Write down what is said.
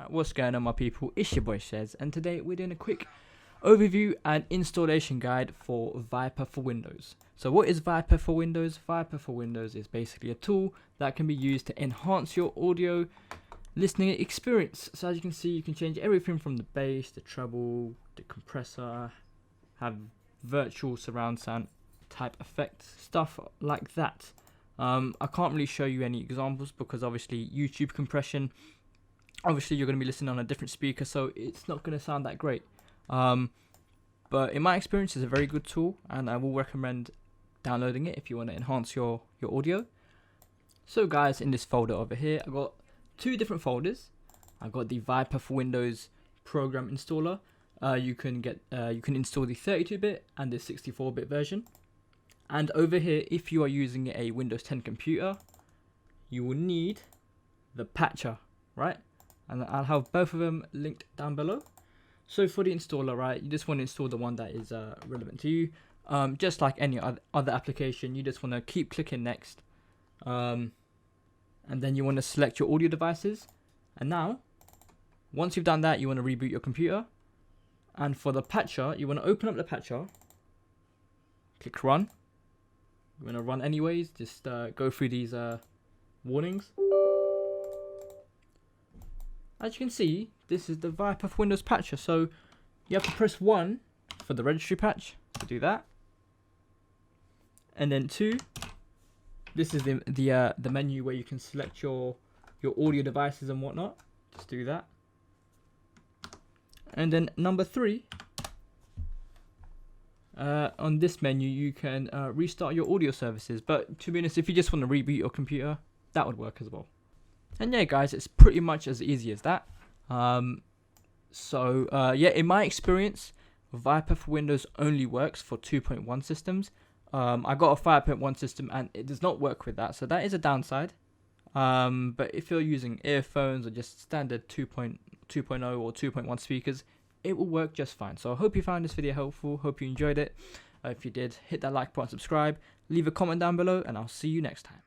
What's going on, my people? It's your boy Shez, and today we're doing a quick overview and installation guide for Viper4Windows. So what is Viper4Windows? Viper4Windows is basically a tool that can be used to enhance your audio listening experience. So as you can see, you can change everything from the bass, the treble, the compressor, have virtual surround sound type effects, stuff like that. I can't really show you any examples because obviously YouTube compression, obviously you're going to be listening on a different speaker, so it's not going to sound that great. But in my experience, it's a very good tool, and I will recommend downloading it if you want to enhance your audio. So guys, in this folder over here, I've got two different folders. I've got the Viper4Windows program installer. You can install the 32-bit and the 64-bit version. And over here, if you are using a Windows 10 computer, you will need the patcher, right? And I'll have both of them linked down below. So for the installer, right, you just want to install the one that is relevant to you. Just like any other application, you just want to keep clicking next. And then you want to select your audio devices. And now, once you've done that, you want to reboot your computer. And for the patcher, you want to open up the patcher. Click run. You want to run anyways, just go through these warnings. As you can see, this is the Viper4Windows patcher. So you have to press 1 for the registry patch to do that, and then 2. This is the menu where you can select your audio devices and whatnot. Just do that, and then number 3. On this menu, you can restart your audio services. But to be honest, if you just want to reboot your computer, that would work as well. And yeah, guys, it's pretty much as easy as that. Yeah, in my experience, Viper4Windows only works for 2.1 systems. I got a 5.1 system and it does not work with that, so that is a downside. But if you're using earphones or just standard 2.0 or 2.1 speakers, it will work just fine. So I hope you found this video helpful. Hope you enjoyed it. If you did, hit that like button, subscribe, leave a comment down below, and I'll see you next time.